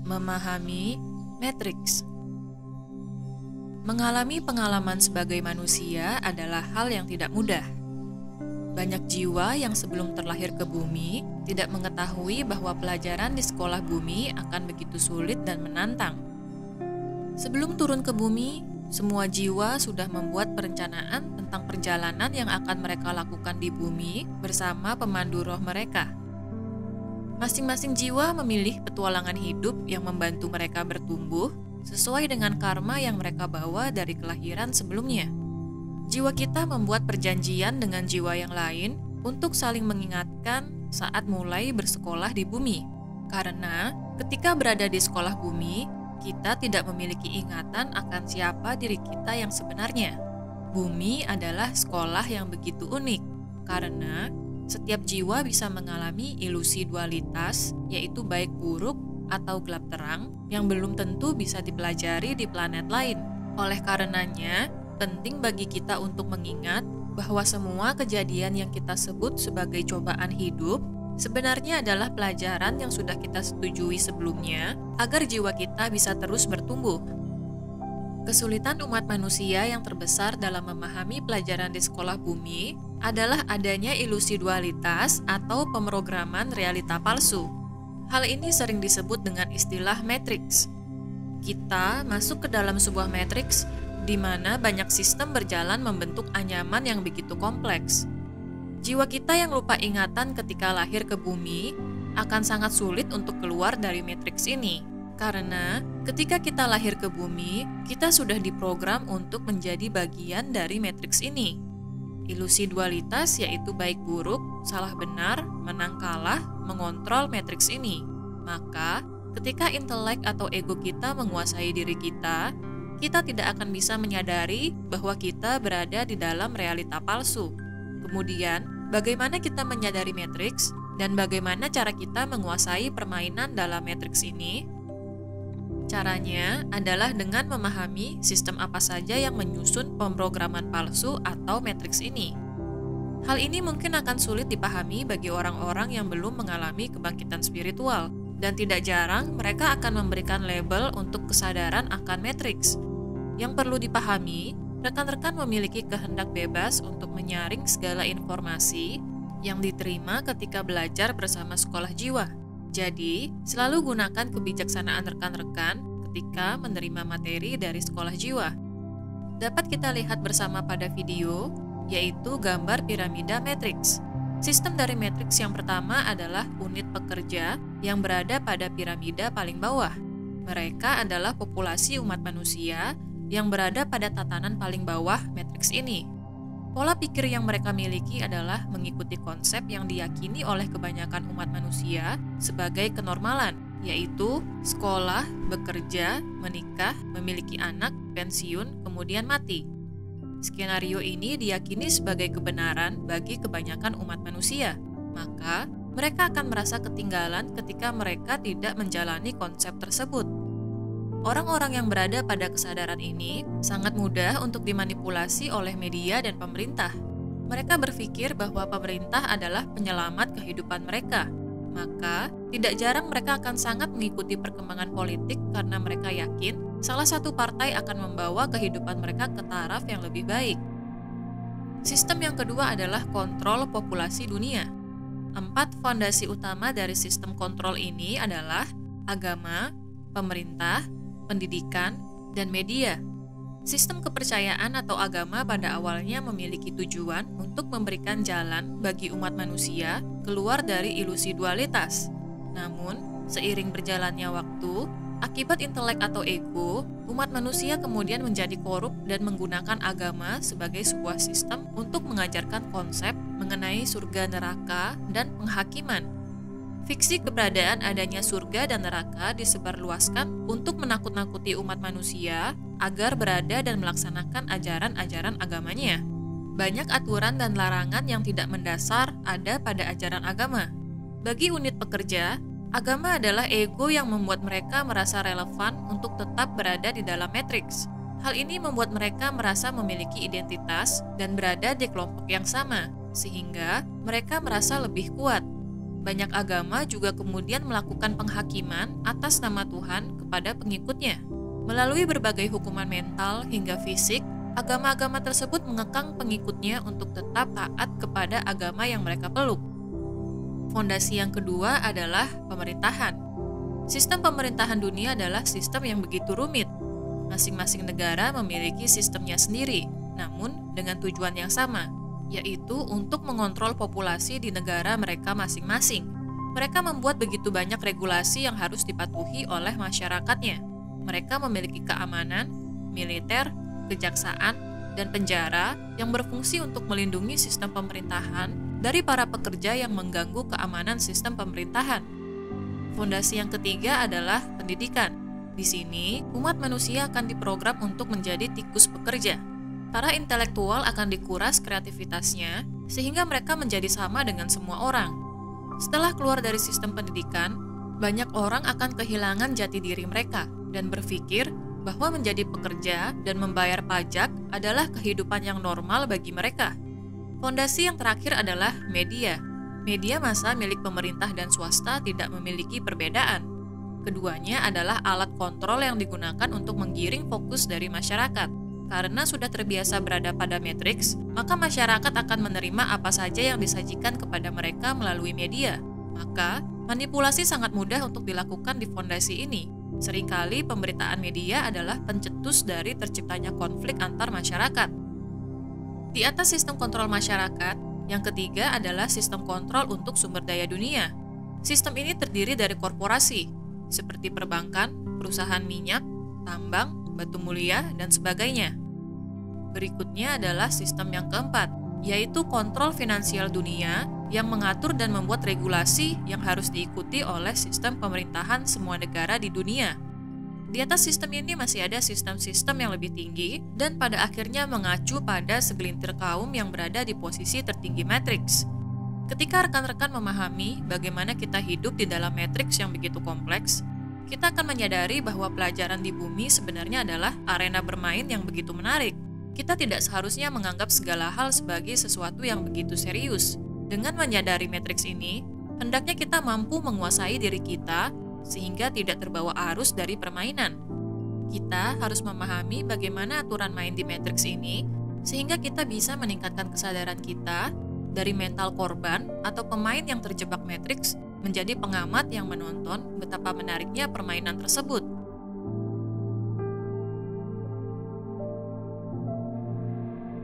Memahami matriks. Mengalami pengalaman sebagai manusia adalah hal yang tidak mudah. Banyak jiwa yang sebelum terlahir ke bumi tidak mengetahui bahwa pelajaran di sekolah bumi akan begitu sulit dan menantang. Sebelum turun ke bumi, semua jiwa sudah membuat perencanaan tentang perjalanan yang akan mereka lakukan di bumi bersama pemandu roh mereka. Masing-masing jiwa memilih petualangan hidup yang membantu mereka bertumbuh sesuai dengan karma yang mereka bawa dari kelahiran sebelumnya. Jiwa kita membuat perjanjian dengan jiwa yang lain untuk saling mengingatkan saat mulai bersekolah di bumi. Karena ketika berada di sekolah bumi, kita tidak memiliki ingatan akan siapa diri kita yang sebenarnya. Bumi adalah sekolah yang begitu unik, karena setiap jiwa bisa mengalami ilusi dualitas, yaitu baik buruk atau gelap terang, yang belum tentu bisa dipelajari di planet lain. Oleh karenanya, penting bagi kita untuk mengingat bahwa semua kejadian yang kita sebut sebagai cobaan hidup sebenarnya adalah pelajaran yang sudah kita setujui sebelumnya agar jiwa kita bisa terus bertumbuh. Kesulitan umat manusia yang terbesar dalam memahami pelajaran di sekolah bumi adalah adanya ilusi dualitas atau pemrograman realita palsu. Hal ini sering disebut dengan istilah matriks. Kita masuk ke dalam sebuah matriks di mana banyak sistem berjalan membentuk anyaman yang begitu kompleks. Jiwa kita yang lupa ingatan ketika lahir ke bumi akan sangat sulit untuk keluar dari matriks ini. Karena ketika kita lahir ke bumi, kita sudah diprogram untuk menjadi bagian dari matriks ini. Ilusi dualitas yaitu baik buruk, salah benar, menang kalah, mengontrol matriks ini. Maka, ketika intelek atau ego kita menguasai diri kita tidak akan bisa menyadari bahwa kita berada di dalam realita palsu. Kemudian, bagaimana kita menyadari matriks dan bagaimana cara kita menguasai permainan dalam matriks ini? Caranya adalah dengan memahami sistem apa saja yang menyusun pemrograman palsu atau matriks ini. Hal ini mungkin akan sulit dipahami bagi orang-orang yang belum mengalami kebangkitan spiritual, dan tidak jarang mereka akan memberikan label untuk kesadaran akan matriks. Yang perlu dipahami, rekan-rekan memiliki kehendak bebas untuk menyaring segala informasi yang diterima ketika belajar bersama sekolah jiwa. Jadi, selalu gunakan kebijaksanaan rekan-rekan ketika menerima materi dari sekolah jiwa. Dapat kita lihat bersama pada video, yaitu gambar piramida matriks. Sistem dari matriks yang pertama adalah unit pekerja yang berada pada piramida paling bawah. Mereka adalah populasi umat manusia yang berada pada tatanan paling bawah matriks ini. Pola pikir yang mereka miliki adalah mengikuti konsep yang diyakini oleh kebanyakan umat manusia sebagai kenormalan, yaitu sekolah, bekerja, menikah, memiliki anak, pensiun, kemudian mati. Skenario ini diyakini sebagai kebenaran bagi kebanyakan umat manusia, maka mereka akan merasa ketinggalan ketika mereka tidak menjalani konsep tersebut. Orang-orang yang berada pada kesadaran ini sangat mudah untuk dimanipulasi oleh media dan pemerintah. Mereka berpikir bahwa pemerintah adalah penyelamat kehidupan mereka. Maka, tidak jarang mereka akan sangat mengikuti perkembangan politik karena mereka yakin salah satu partai akan membawa kehidupan mereka ke taraf yang lebih baik. Sistem yang kedua adalah kontrol populasi dunia. 4 fondasi utama dari sistem kontrol ini adalah agama, pemerintah, pendidikan, dan media. Sistem kepercayaan atau agama pada awalnya memiliki tujuan untuk memberikan jalan bagi umat manusia keluar dari ilusi dualitas. Namun, seiring berjalannya waktu, akibat intelek atau ego, umat manusia kemudian menjadi korup dan menggunakan agama sebagai sebuah sistem untuk mengajarkan konsep mengenai surga neraka dan penghakiman. Fiksi keberadaan adanya surga dan neraka disebarluaskan untuk menakut-nakuti umat manusia agar berada dan melaksanakan ajaran-ajaran agamanya. Banyak aturan dan larangan yang tidak mendasar ada pada ajaran agama. Bagi unit pekerja, agama adalah ego yang membuat mereka merasa relevan untuk tetap berada di dalam matriks. Hal ini membuat mereka merasa memiliki identitas dan berada di kelompok yang sama, sehingga mereka merasa lebih kuat. Banyak agama juga kemudian melakukan penghakiman atas nama Tuhan kepada pengikutnya. Melalui berbagai hukuman mental hingga fisik, agama-agama tersebut mengekang pengikutnya untuk tetap taat kepada agama yang mereka peluk. Fondasi yang kedua adalah pemerintahan. Sistem pemerintahan dunia adalah sistem yang begitu rumit. Masing-masing negara memiliki sistemnya sendiri, namun dengan tujuan yang sama, yaitu untuk mengontrol populasi di negara mereka masing-masing. Mereka membuat begitu banyak regulasi yang harus dipatuhi oleh masyarakatnya. Mereka memiliki keamanan, militer, kejaksaan, dan penjara yang berfungsi untuk melindungi sistem pemerintahan dari para pekerja yang mengganggu keamanan sistem pemerintahan. Fondasi yang ketiga adalah pendidikan. Di sini, umat manusia akan diprogram untuk menjadi tikus pekerja. Para intelektual akan dikuras kreativitasnya sehingga mereka menjadi sama dengan semua orang. Setelah keluar dari sistem pendidikan, banyak orang akan kehilangan jati diri mereka dan berpikir bahwa menjadi pekerja dan membayar pajak adalah kehidupan yang normal bagi mereka. Fondasi yang terakhir adalah media. Media massa milik pemerintah dan swasta tidak memiliki perbedaan. Keduanya adalah alat kontrol yang digunakan untuk menggiring fokus dari masyarakat. Karena sudah terbiasa berada pada matriks, maka masyarakat akan menerima apa saja yang disajikan kepada mereka melalui media. Maka, manipulasi sangat mudah untuk dilakukan di fondasi ini. Seringkali pemberitaan media adalah pencetus dari terciptanya konflik antar masyarakat. Di atas sistem kontrol masyarakat, yang ketiga adalah sistem kontrol untuk sumber daya dunia. Sistem ini terdiri dari korporasi, seperti perbankan, perusahaan minyak, tambang, batu mulia, dan sebagainya. Berikutnya adalah sistem yang keempat, yaitu kontrol finansial dunia yang mengatur dan membuat regulasi yang harus diikuti oleh sistem pemerintahan semua negara di dunia. Di atas sistem ini masih ada sistem-sistem yang lebih tinggi dan pada akhirnya mengacu pada segelintir kaum yang berada di posisi tertinggi matriks. Ketika rekan-rekan memahami bagaimana kita hidup di dalam matriks yang begitu kompleks, kita akan menyadari bahwa pelajaran di bumi sebenarnya adalah arena bermain yang begitu menarik. Kita tidak seharusnya menganggap segala hal sebagai sesuatu yang begitu serius. Dengan menyadari matriks ini, hendaknya kita mampu menguasai diri kita sehingga tidak terbawa arus dari permainan. Kita harus memahami bagaimana aturan main di matriks ini sehingga kita bisa meningkatkan kesadaran kita dari mental korban atau pemain yang terjebak matriks menjadi pengamat yang menonton betapa menariknya permainan tersebut.